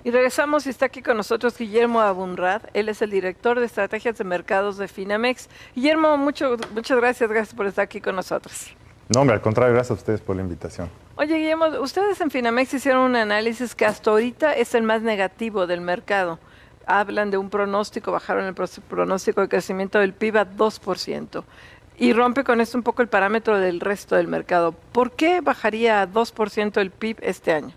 Y regresamos y está aquí con nosotros Guillermo Abunrad. Él es el director de estrategias de mercados de Finamex. Guillermo, muchas gracias por estar aquí con nosotros. No, hombre, al contrario, gracias a ustedes por la invitación. Oye, Guillermo, ustedes en Finamex hicieron un análisis que hasta ahorita es el más negativo del mercado. Hablan de un pronóstico, bajaron el pronóstico de crecimiento del PIB a 2%. Y rompe con esto un poco el parámetro del resto del mercado. ¿Por qué bajaría a 2% el PIB este año?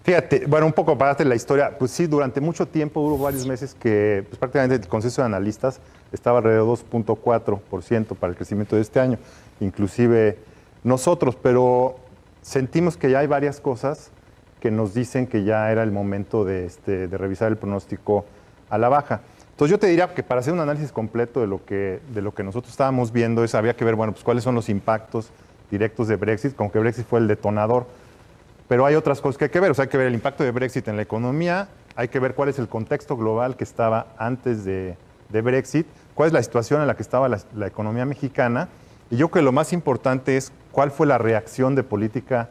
Fíjate, bueno, un poco para darte la historia, pues sí, durante mucho tiempo hubo varios meses que pues, prácticamente el consenso de analistas estaba alrededor de 2.4% para el crecimiento de este año, inclusive nosotros, pero sentimos que ya hay varias cosas que nos dicen que ya era el momento de revisar el pronóstico a la baja. Entonces yo te diría que para hacer un análisis completo de lo que nosotros estábamos viendo, había que ver, bueno, pues cuáles son los impactos directos de Brexit, como que Brexit fue el detonador. Pero hay otras cosas que hay que ver, o sea, hay que ver el impacto de Brexit en la economía, hay que ver cuál es el contexto global que estaba antes de Brexit, cuál es la situación en la que estaba la economía mexicana, y yo creo que lo más importante es cuál fue la reacción de política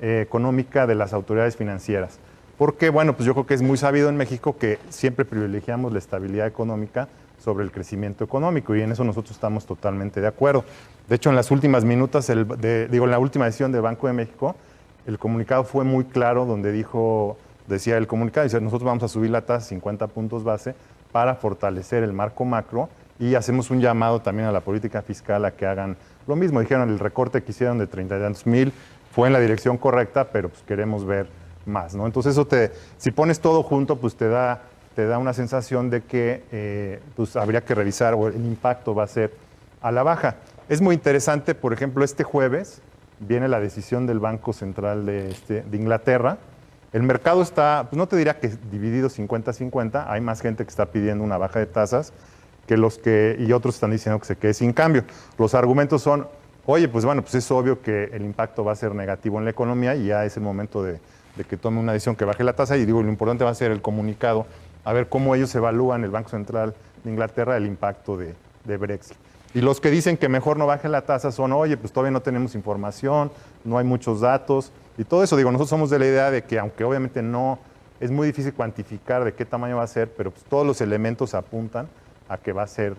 económica de las autoridades financieras. Porque, bueno, pues yo creo que es muy sabido en México que siempre privilegiamos la estabilidad económica sobre el crecimiento económico, y en eso nosotros estamos totalmente de acuerdo. De hecho, en las últimas minutas, en la última decisión del Banco de México, el comunicado fue muy claro, donde decía el comunicado, dice, nosotros vamos a subir la tasa 50 puntos base para fortalecer el marco macro, y hacemos un llamado también a la política fiscal a que hagan lo mismo. Dijeron, el recorte que hicieron de 30,000 fue en la dirección correcta, pero pues queremos ver más, ¿no? Entonces eso si pones todo junto, pues te da una sensación de que pues habría que revisar, o el impacto va a ser a la baja. Es muy interesante, por ejemplo, este jueves viene la decisión del Banco Central de Inglaterra. El mercado está, pues no te diría que dividido 50-50, hay más gente que está pidiendo una baja de tasas y otros están diciendo que se quede sin cambio. Los argumentos son, oye, pues bueno, pues es obvio que el impacto va a ser negativo en la economía y ya es el momento de que tome una decisión que baje la tasa, y digo, lo importante va a ser el comunicado, a ver cómo ellos evalúan, el Banco Central de Inglaterra, el impacto de Brexit. Y los que dicen que mejor no baje la tasa son, oye, pues todavía no tenemos información, no hay muchos datos, y todo eso. Digo, nosotros somos de la idea de que, aunque obviamente no, es muy difícil cuantificar de qué tamaño va a ser, pero pues todos los elementos apuntan a que va a ser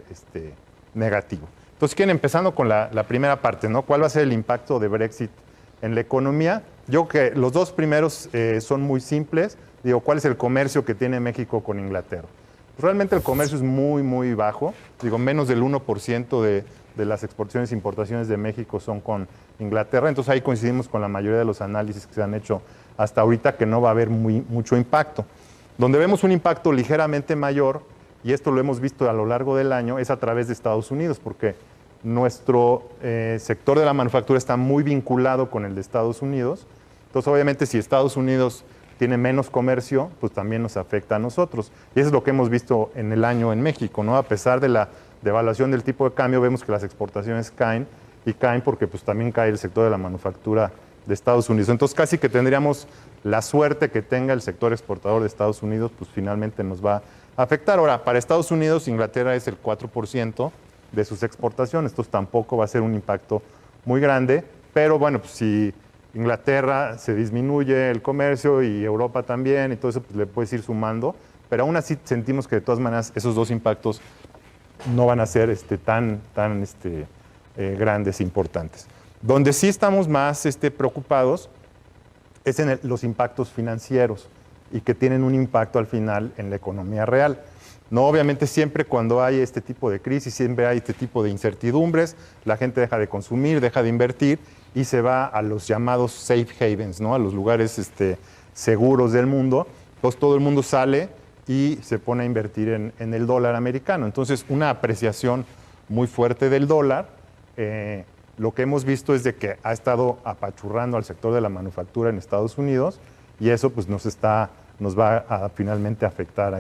negativo. Entonces, empezando con la primera parte, ¿no? ¿Cuál va a ser el impacto de Brexit en la economía? Yo creo que los dos primeros son muy simples. Digo, ¿cuál es el comercio que tiene México con Inglaterra? Realmente el comercio es muy, muy bajo. Digo, menos del 1% de las exportaciones e importaciones de México son con Inglaterra. Entonces ahí coincidimos con la mayoría de los análisis que se han hecho hasta ahorita, que no va a haber mucho impacto. Donde vemos un impacto ligeramente mayor, y esto lo hemos visto a lo largo del año, es a través de Estados Unidos, porque nuestro sector de la manufactura está muy vinculado con el de Estados Unidos. Entonces, obviamente, si Estados Unidos tiene menos comercio, pues también nos afecta a nosotros. Y eso es lo que hemos visto en el año en México, ¿no? A pesar de la devaluación del tipo de cambio, vemos que las exportaciones caen, y caen porque pues también cae el sector de la manufactura de Estados Unidos. Entonces, casi que tendríamos la suerte que tenga el sector exportador de Estados Unidos, pues finalmente nos va a afectar. Ahora, para Estados Unidos, Inglaterra es el 4% de sus exportaciones, entonces tampoco va a ser un impacto muy grande, pero bueno, pues si Inglaterra se disminuye el comercio y Europa también, entonces pues le puedes ir sumando, pero aún así sentimos que de todas maneras esos dos impactos no van a ser tan grandes e importantes. Donde sí estamos más preocupados es en los impactos financieros, y que tienen un impacto al final en la economía real. No, obviamente siempre cuando hay este tipo de crisis, siempre hay este tipo de incertidumbres, la gente deja de consumir, deja de invertir y se va a los llamados safe havens, ¿no? A los lugares seguros del mundo. Entonces todo el mundo sale y se pone a invertir en el dólar americano. Entonces, una apreciación muy fuerte del dólar. Lo que hemos visto es de que ha estado apachurrando al sector de la manufactura en Estados Unidos, y eso pues nos va a finalmente afectar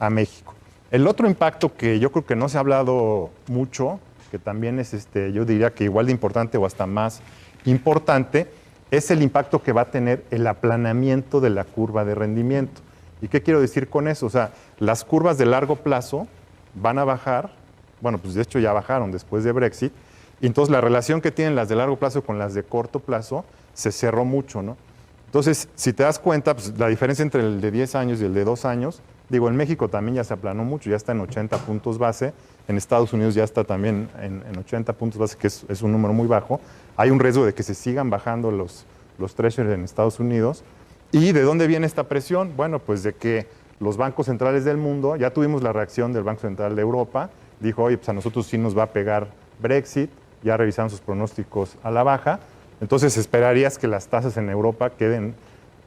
a México. El otro impacto que yo creo que no se ha hablado mucho, que también es yo diría que igual de importante o hasta más importante, es el impacto que va a tener el aplanamiento de la curva de rendimiento. ¿Y qué quiero decir con eso? O sea, las curvas de largo plazo van a bajar, bueno, pues de hecho ya bajaron después de Brexit, Y entonces la relación que tienen las de largo plazo con las de corto plazo se cerró mucho, ¿no? Entonces, si te das cuenta, pues, la diferencia entre el de 10 años y el de 2 años, digo, en México también ya se aplanó mucho, ya está en 80 puntos base, en Estados Unidos ya está también en 80 puntos base, que es un número muy bajo. Hay un riesgo de que se sigan bajando los treasuries en Estados Unidos. ¿Y de dónde viene esta presión? Bueno, pues de que los bancos centrales del mundo, ya tuvimos la reacción del Banco Central de Europa, dijo, oye, pues a nosotros sí nos va a pegar Brexit, ya revisaron sus pronósticos a la baja, entonces esperarías que las tasas en Europa queden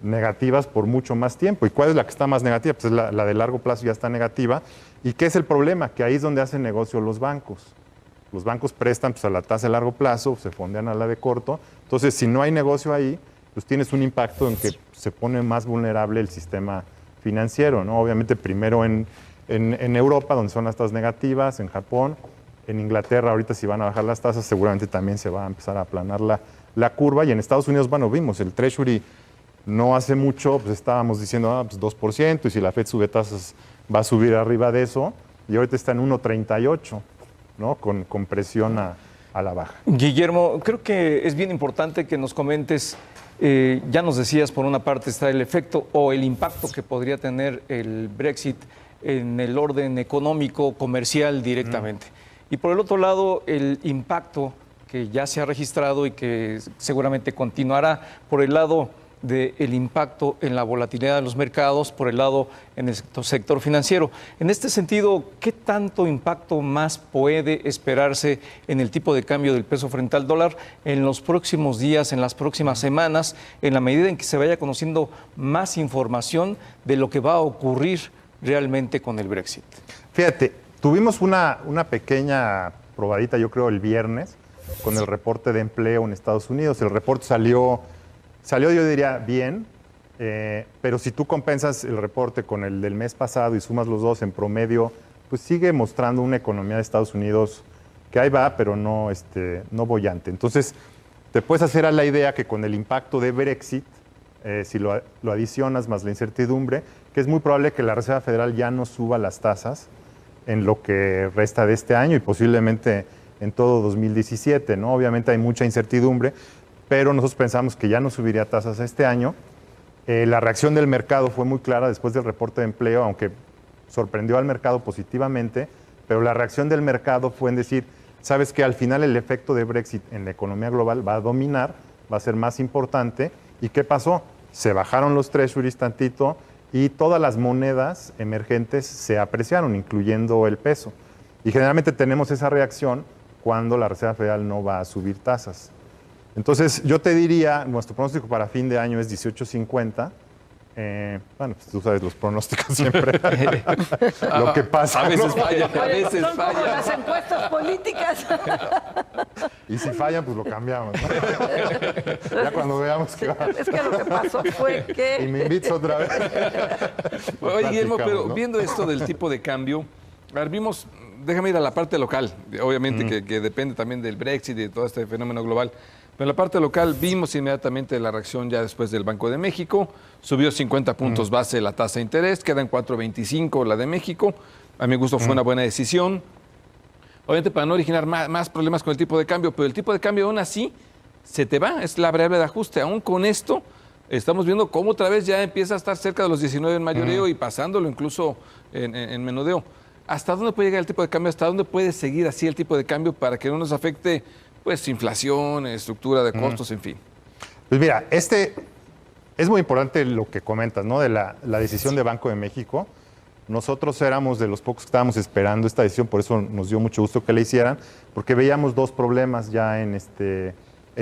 negativas por mucho más tiempo. ¿Y cuál es la que está más negativa? Pues es la de largo plazo ya está negativa. ¿Y qué es el problema? Que ahí es donde hacen negocio los bancos. Los bancos prestan pues, a la tasa de largo plazo, se fondean a la de corto. Entonces, si no hay negocio ahí, pues tienes un impacto en que se pone más vulnerable el sistema financiero, ¿no? Obviamente primero en Europa, donde son las tasas negativas, en Japón, en Inglaterra, ahorita si van a bajar las tasas, seguramente también se va a empezar a aplanar la curva. Y en Estados Unidos, bueno, vimos el Treasury no hace mucho, pues estábamos diciendo pues 2%, y si la Fed sube tasas va a subir arriba de eso, y ahorita está en 1.38, ¿no? Con presión a la baja. Guillermo, creo que es bien importante que nos comentes, ya nos decías, por una parte está el efecto o el impacto que podría tener el Brexit en el orden económico, comercial directamente. Y por el otro lado, el impacto que ya se ha registrado y que seguramente continuará por el lado del impacto en la volatilidad de los mercados, por el lado en el sector financiero. En este sentido, ¿qué tanto impacto más puede esperarse en el tipo de cambio del peso frente al dólar en los próximos días, en las próximas semanas, en la medida en que se vaya conociendo más información de lo que va a ocurrir realmente con el Brexit? Fíjate, tuvimos una pequeña probadita, yo creo, el viernes, con el reporte de empleo en Estados Unidos. El reporte salió yo diría bien, pero si tú compensas el reporte con el del mes pasado y sumas los dos en promedio, pues sigue mostrando una economía de Estados Unidos que ahí va, pero no boyante. Entonces, te puedes hacer a la idea que con el impacto de Brexit, si lo adicionas más la incertidumbre, que es muy probable que la Reserva Federal ya no suba las tasas en lo que resta de este año y posiblemente en todo 2017, ¿no? Obviamente hay mucha incertidumbre, pero nosotros pensamos que ya no subiría tasas este año. La reacción del mercado fue muy clara después del reporte de empleo, aunque sorprendió al mercado positivamente, pero la reacción del mercado fue en decir, sabes que al final el efecto de Brexit en la economía global va a dominar, va a ser más importante. ¿Y qué pasó? Se bajaron los treasuries tantito y todas las monedas emergentes se apreciaron, incluyendo el peso. Y generalmente tenemos esa reacción cuando la Reserva Federal no va a subir tasas. Entonces, yo te diría, nuestro pronóstico para fin de año es 18.50. Bueno, pues tú sabes los pronósticos siempre. Lo que pasa. A veces falla, a Oye, veces son como falla. las encuestas políticas. Y si fallan, pues lo cambiamos, ¿no? Ya cuando veamos que va. Es que lo que pasó fue Y que me invitas otra vez. Oye, Guillermo, pero platicamos, ¿no? viendo esto del tipo de cambio, a ver, vimos, déjame ir a la parte local, obviamente que depende también del Brexit y de todo este fenómeno global. Pero en la parte local vimos inmediatamente la reacción ya después del Banco de México, subió 50 puntos base la tasa de interés, queda en 4.25 la de México, a mi gusto fue una buena decisión, obviamente para no originar más problemas con el tipo de cambio, pero el tipo de cambio aún así se te va, es la variable de ajuste, aún con esto estamos viendo cómo otra vez ya empieza a estar cerca de los 19 en mayoreo y pasándolo incluso en menudeo. ¿Hasta dónde puede llegar el tipo de cambio? ¿Hasta dónde puede seguir así el tipo de cambio para que no nos afecte pues inflación, estructura de costos, en fin? Pues mira, es muy importante lo que comentas, ¿no? De la decisión de Banco de México. Nosotros éramos de los pocos que estábamos esperando esta decisión, por eso nos dio mucho gusto que la hicieran, porque veíamos dos problemas ya en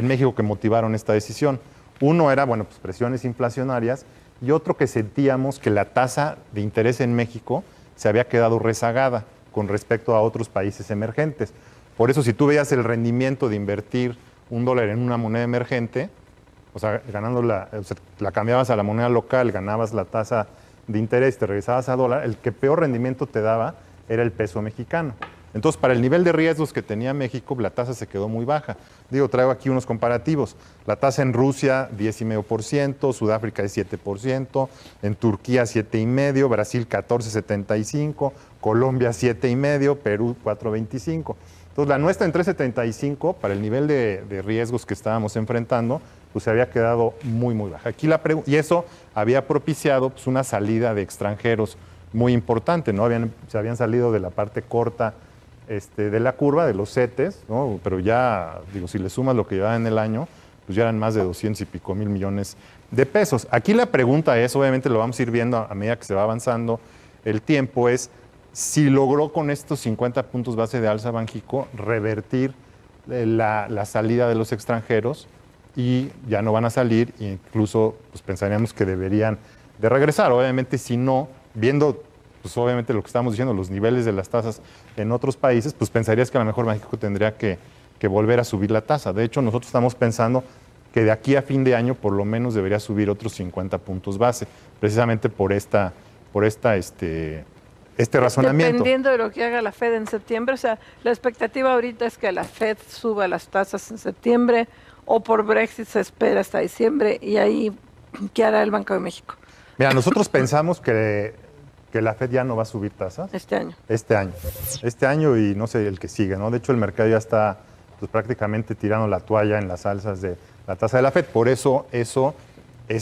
México que motivaron esta decisión. Uno era, bueno, pues presiones inflacionarias, y otro que sentíamos que la tasa de interés en México se había quedado rezagada con respecto a otros países emergentes. Por eso, si tú veías el rendimiento de invertir $1 en una moneda emergente, o sea, la cambiabas a la moneda local, ganabas la tasa de interés, te regresabas a dólar, el que peor rendimiento te daba era el peso mexicano. Entonces, para el nivel de riesgos que tenía México, la tasa se quedó muy baja. Digo, traigo aquí unos comparativos. La tasa en Rusia, 10,5%, Sudáfrica es 7%, en Turquía 7,5%, Brasil 14,75%, Colombia 7,5%, Perú 4,25%. Entonces, la nuestra en 13.75, para el nivel de riesgos que estábamos enfrentando, pues se había quedado muy, muy baja. Aquí y eso había propiciado pues, una salida de extranjeros muy importante, ¿no? Se habían salido de la parte corta de la curva, de los CETES, ¿no? Pero ya, digo, si le sumas lo que llevaban en el año, pues ya eran más de 200 y pico mil millones de pesos. Aquí la pregunta es, obviamente lo vamos a ir viendo a medida que se va avanzando el tiempo, es si logró con estos 50 puntos base de alza Banxico revertir la salida de los extranjeros y ya no van a salir, e incluso pues, pensaríamos que deberían de regresar. Obviamente, si no, viendo pues obviamente lo que estamos diciendo, los niveles de las tasas en otros países, pues pensarías que a lo mejor México tendría que volver a subir la tasa. De hecho, nosotros estamos pensando que de aquí a fin de año por lo menos debería subir otros 50 puntos base, precisamente por este razonamiento. Dependiendo de lo que haga la Fed en septiembre, o sea, la expectativa ahorita es que la Fed suba las tasas en septiembre o por Brexit se espera hasta diciembre y ahí, ¿qué hará el Banco de México? Mira, nosotros pensamos que la Fed ya no va a subir tasas. Este año. Este año y no sé, el que sigue, ¿no? De hecho, el mercado ya está pues, prácticamente tirando la toalla en las alzas de la tasa de la Fed. Por eso es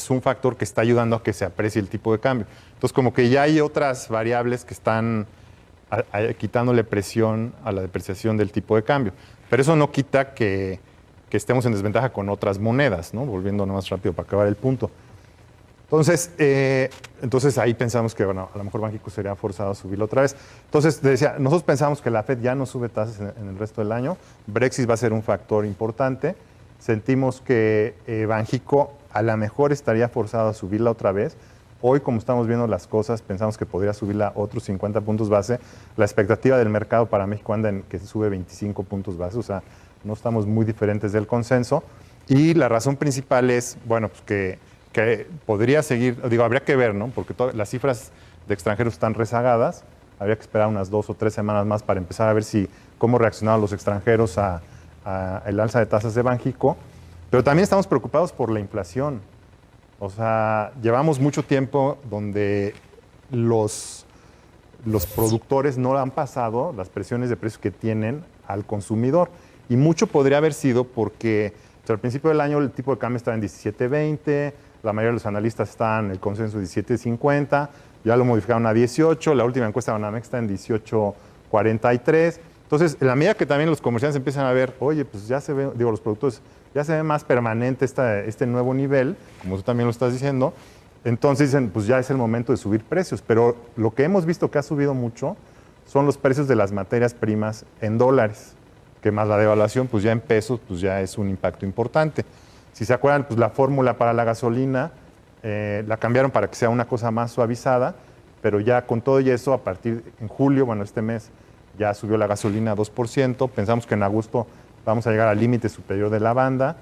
un factor que está ayudando a que se aprecie el tipo de cambio. Entonces, como que ya hay otras variables que están quitándole presión a la depreciación del tipo de cambio. Pero eso no quita que estemos en desventaja con otras monedas, ¿no? Volviendo más rápido para acabar el punto. Entonces ahí pensamos que, bueno, a lo mejor Banxico sería forzado a subirlo otra vez. Entonces, decía, nosotros pensamos que la Fed ya no sube tasas en el resto del año. Brexit va a ser un factor importante. Sentimos que Banxico a lo mejor estaría forzado a subirla otra vez. Hoy, como estamos viendo las cosas, pensamos que podría subirla otros 50 puntos base. La expectativa del mercado para México anda en que se sube 25 puntos base, o sea, no estamos muy diferentes del consenso. Y la razón principal es, bueno, pues que podría seguir, digo, habría que ver, ¿no? Porque las cifras de extranjeros están rezagadas, habría que esperar unas 2 o 3 semanas más para empezar a ver cómo reaccionaron los extranjeros a el alza de tasas de Banxico, pero también estamos preocupados por la inflación. O sea, llevamos mucho tiempo donde los productores no han pasado las presiones de precios que tienen al consumidor, y mucho podría haber sido porque al principio del año el tipo de cambio estaba en 17.20, la mayoría de los analistas están en el consenso de 17.50, ya lo modificaron a 18, la última encuesta de Banamex está en 18.43. Entonces, en la medida que también los comerciantes empiezan a ver, oye, pues ya se ve, digo, los productores, ya se ve más permanente este nuevo nivel, como tú también lo estás diciendo, entonces dicen, pues ya es el momento de subir precios. Pero lo que hemos visto que ha subido mucho son los precios de las materias primas en dólares, que más la devaluación, pues ya en pesos, pues ya es un impacto importante. Si se acuerdan, pues la fórmula para la gasolina la cambiaron para que sea una cosa más suavizada, pero ya con todo y eso, a partir en julio, bueno, este mes, ya subió la gasolina a 2%. Pensamos que en agosto vamos a llegar al límite superior de la banda.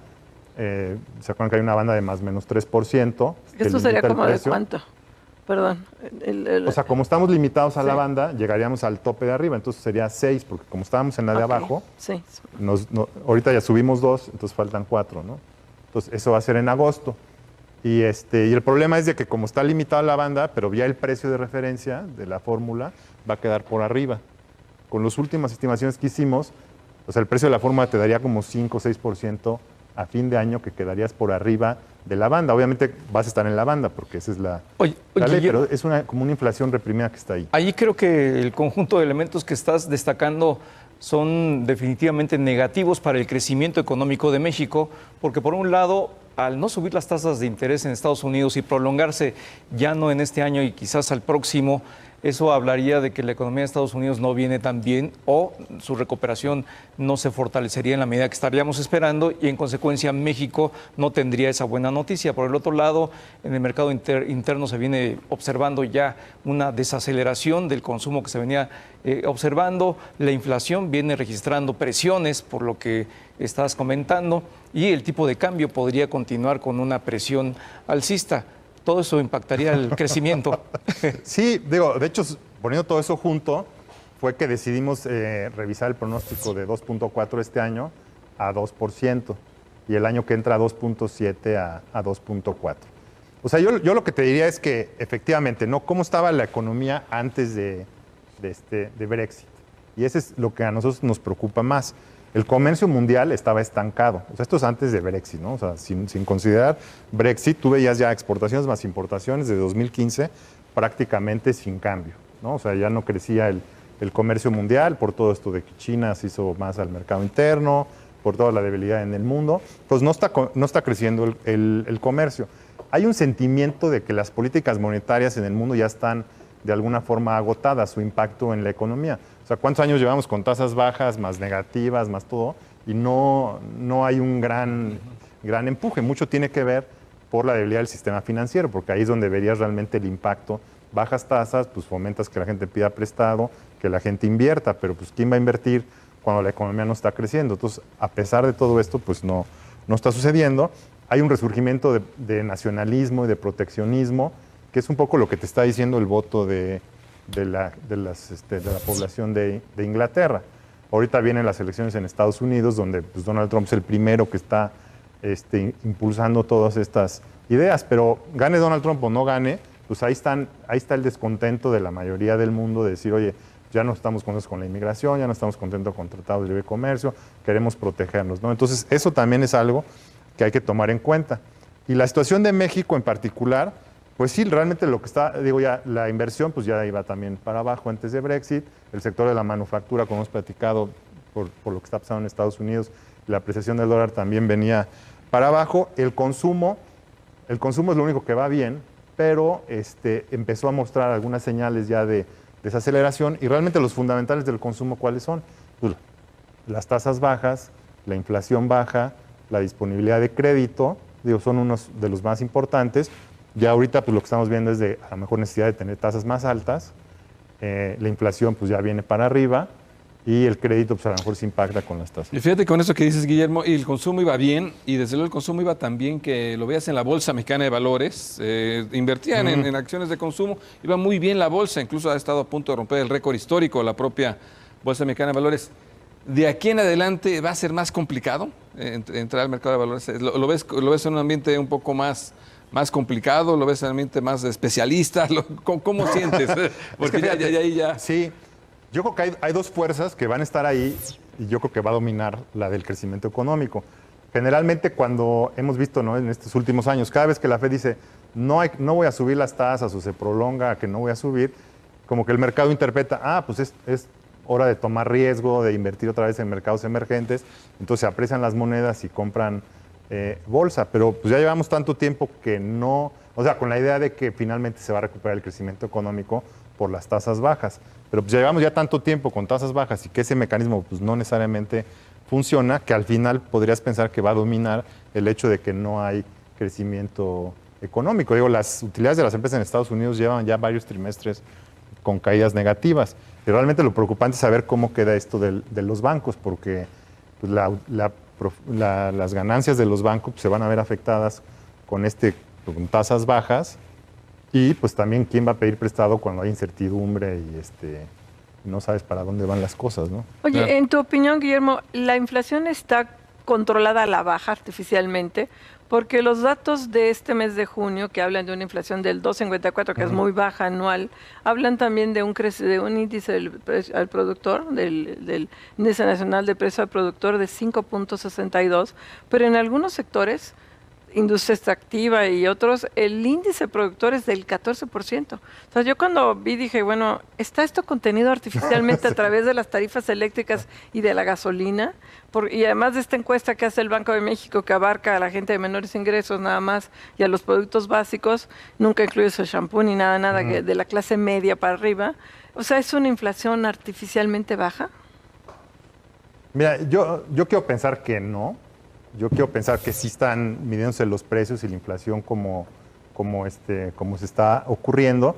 ¿Se acuerdan que hay una banda de más o menos 3%? ¿Esto sería como de cuánto? Perdón. O sea, como estamos limitados a la banda, llegaríamos al tope de arriba, entonces sería 6, porque como estábamos en la de abajo, ahorita ya subimos 2, entonces faltan 4, ¿no? Entonces eso va a ser en agosto. Y el problema es de que como está limitada la banda, pero ya el precio de referencia de la fórmula va a quedar por arriba. Con las últimas estimaciones que hicimos, o sea, el precio de la fórmula te daría como 5 o 6% a fin de año, que quedarías por arriba de la banda. Obviamente vas a estar en la banda porque esa es la ley, pero es como una inflación reprimida que está ahí. Ahí creo que el conjunto de elementos que estás destacando son definitivamente negativos para el crecimiento económico de México, porque por un lado, al no subir las tasas de interés en Estados Unidos y prolongarse ya no en este año y quizás al próximo, eso hablaría de que la economía de Estados Unidos no viene tan bien o su recuperación no se fortalecería en la medida que estaríamos esperando y en consecuencia México no tendría esa buena noticia. Por el otro lado, en el mercado interno se viene observando ya una desaceleración del consumo que se venía observando, la inflación viene registrando presiones por lo que estás comentando y el tipo de cambio podría continuar con una presión alcista. Todo eso impactaría el crecimiento. Sí, digo, de hecho, poniendo todo eso junto, fue que decidimos revisar el pronóstico de 2.4 este año a 2% y el año que entra a 2.7 a 2.4. O sea, yo lo que te diría es que efectivamente, ¿no? ¿Cómo estaba la economía antes de Brexit? Y ese es lo que a nosotros nos preocupa más. El comercio mundial estaba estancado. O sea, esto es antes de Brexit, ¿no? O sea, sin considerar Brexit, tú veías ya exportaciones más importaciones de 2015 prácticamente sin cambio, ¿no? O sea, ya no crecía el comercio mundial por todo esto de que China se hizo más al mercado interno, por toda la debilidad en el mundo. Pues no está creciendo el comercio. Hay un sentimiento de que las políticas monetarias en el mundo ya están de alguna forma agotadas, su impacto en la economía. O sea, ¿cuántos años llevamos con tasas bajas, más negativas, más todo? Y no hay un gran empuje. Mucho tiene que ver por la debilidad del sistema financiero, porque ahí es donde verías realmente el impacto. Bajas tasas, pues fomentas que la gente pida prestado, que la gente invierta, pero pues ¿quién va a invertir cuando la economía no está creciendo? Entonces, a pesar de todo esto, pues no está sucediendo. Hay un resurgimiento de nacionalismo y de proteccionismo, que es un poco lo que te está diciendo el voto de la población de Inglaterra. Ahorita vienen las elecciones en Estados Unidos, donde pues, Donald Trump es el primero que está impulsando todas estas ideas, pero gane Donald Trump o no gane, pues ahí está el descontento de la mayoría del mundo de decir, oye, ya no estamos contentos con la inmigración, ya no estamos contentos con tratados de libre comercio, queremos protegernos, ¿no? Entonces, eso también es algo que hay que tomar en cuenta. Y la situación de México en particular, pues sí, realmente lo que está, digo ya, la inversión pues ya iba también para abajo antes de Brexit, el sector de la manufactura, como hemos platicado, por lo que está pasando en Estados Unidos, la apreciación del dólar también venía para abajo, el consumo es lo único que va bien, pero empezó a mostrar algunas señales ya de desaceleración y realmente los fundamentales del consumo, ¿cuáles son? Pues, las tasas bajas, la inflación baja, la disponibilidad de crédito, digo, son unos de los más importantes. Ya ahorita pues lo que estamos viendo es de a lo mejor necesidad de tener tasas más altas, la inflación pues ya viene para arriba y el crédito pues a lo mejor se impacta con las tasas. Y fíjate con eso que dices, Guillermo, y el consumo iba bien, y desde luego el consumo iba tan bien que lo veas en la Bolsa Mexicana de Valores, invertían en acciones de consumo, iba muy bien la bolsa, incluso ha estado a punto de romper el récord histórico la propia Bolsa Mexicana de Valores. ¿De aquí en adelante va a ser más complicado entrar al mercado de valores? ¿Lo ves en un ambiente un poco más complicado? ¿Lo ves en un ambiente más especialista? ¿Cómo sientes? Porque ya. Sí, yo creo que hay dos fuerzas que van a estar ahí y yo creo que va a dominar la del crecimiento económico. Generalmente cuando hemos visto, ¿no?, en estos últimos años, cada vez que la Fed dice no voy a subir las tasas o se prolonga que no voy a subir, como que el mercado interpreta, pues es hora de tomar riesgo, de invertir otra vez en mercados emergentes, entonces se aprecian las monedas y compran bolsa, pero pues ya llevamos tanto tiempo que no, o sea, con la idea de que finalmente se va a recuperar el crecimiento económico por las tasas bajas, pero pues ya llevamos ya tanto tiempo con tasas bajas y que ese mecanismo pues no necesariamente funciona, que al final podrías pensar que va a dominar el hecho de que no hay crecimiento económico. Digo, las utilidades de las empresas en Estados Unidos llevan ya varios trimestres con caídas negativas. Y realmente lo preocupante es saber cómo queda esto de los bancos, porque pues, las ganancias de los bancos pues, se van a ver afectadas con tasas bajas y pues también quién va a pedir prestado cuando hay incertidumbre y no sabes para dónde van las cosas, ¿no? Oye, en tu opinión, Guillermo, ¿la inflación está controlada a la baja artificialmente? Porque los datos de este mes de junio, que hablan de una inflación del 2,54, que es muy baja anual, hablan también de un índice del precio al productor, del índice nacional de precio al productor de 5,62, pero en algunos sectores, industria extractiva y otros, el índice productor es del 14%. O sea, yo cuando vi dije, bueno, ¿está esto contenido artificialmente a través de las tarifas eléctricas y de la gasolina? Y además de esta encuesta que hace el Banco de México, que abarca a la gente de menores ingresos nada más y a los productos básicos, nunca incluye su shampoo ni nada de la clase media para arriba. O sea, ¿es una inflación artificialmente baja? Mira, yo quiero pensar que no. Yo quiero pensar que sí están midiéndose los precios y la inflación como se está ocurriendo.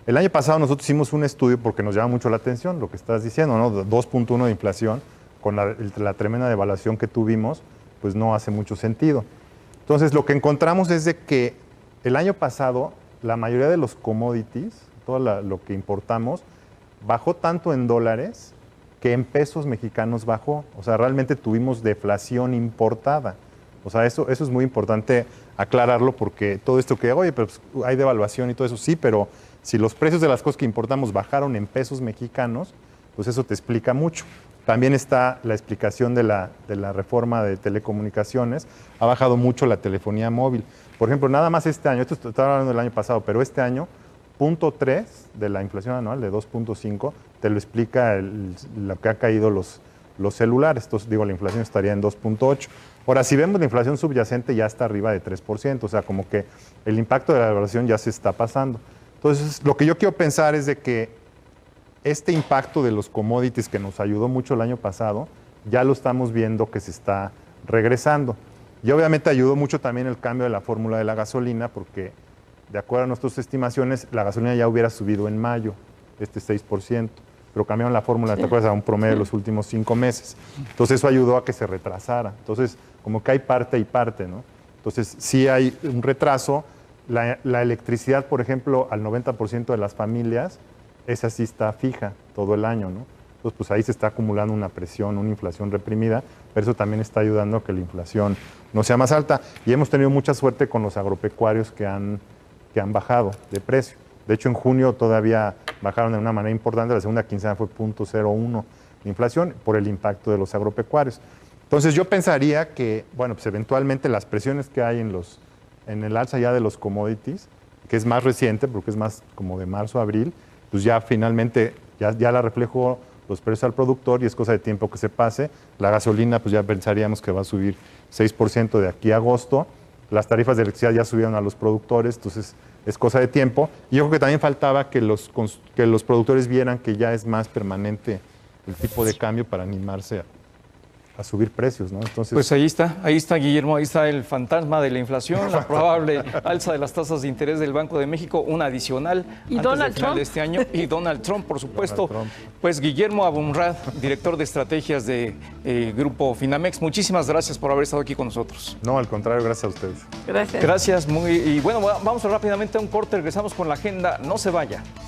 El año pasado nosotros hicimos un estudio porque nos llama mucho la atención lo que estás diciendo, ¿no? 2.1 de inflación con la tremenda devaluación que tuvimos, pues no hace mucho sentido. Entonces lo que encontramos es de que el año pasado la mayoría de los commodities, todo lo que importamos, bajó tanto en dólares que en pesos mexicanos bajó. O sea, realmente tuvimos deflación importada. O sea, eso es muy importante aclararlo porque todo esto que, oye, pero pues, hay devaluación y todo eso, sí, pero si los precios de las cosas que importamos bajaron en pesos mexicanos, pues eso te explica mucho. También está la explicación de la reforma de telecomunicaciones. Ha bajado mucho la telefonía móvil. Por ejemplo, nada más este año, esto estaba hablando del año pasado, pero este año, 0.3 de la inflación anual, de 2.5, te lo explica lo que ha caído los celulares. Entonces, digo, la inflación estaría en 2.8. Ahora, si vemos la inflación subyacente, ya está arriba de 3%. O sea, como que el impacto de la devaluación ya se está pasando. Entonces, lo que yo quiero pensar es de que este impacto de los commodities que nos ayudó mucho el año pasado, ya lo estamos viendo que se está regresando. Y obviamente ayudó mucho también el cambio de la fórmula de la gasolina, porque de acuerdo a nuestras estimaciones, la gasolina ya hubiera subido en mayo, 6%, pero cambiaron la fórmula, ¿te acuerdas? A un promedio de los últimos 5 meses. Entonces eso ayudó a que se retrasara. Entonces, como que hay parte y parte, ¿no? Entonces, sí hay un retraso. La electricidad, por ejemplo, al 90% de las familias, esa sí está fija todo el año, ¿no? Entonces, pues ahí se está acumulando una presión, una inflación reprimida, pero eso también está ayudando a que la inflación no sea más alta. Y hemos tenido mucha suerte con los agropecuarios que han bajado de precio. De hecho, en junio todavía bajaron de una manera importante, la segunda quincena fue 0.01 de inflación por el impacto de los agropecuarios. Entonces, yo pensaría que, bueno, pues eventualmente las presiones que hay en el alza ya de los commodities, que es más reciente, porque es más como de marzo a abril, pues ya finalmente ya la reflejó los precios al productor y es cosa de tiempo que se pase. La gasolina, pues ya pensaríamos que va a subir 6% de aquí a agosto. Las tarifas de electricidad ya subieron a los productores, entonces es cosa de tiempo. Y yo creo que también faltaba que los productores vieran que ya es más permanente el tipo de cambio para animarse a subir precios, ¿no? Entonces, pues ahí está Guillermo, ahí está el fantasma de la inflación, la probable alza de las tasas de interés del Banco de México, una adicional y antes Donald del final Trump de este año, y Donald Trump, por supuesto. Trump. Pues Guillermo Abumrad, director de estrategias de Grupo Finamex, muchísimas gracias por haber estado aquí con nosotros. no, al contrario, gracias a ustedes. Gracias. Gracias, y bueno, vamos rápidamente a un corte, regresamos con la agenda, no se vaya.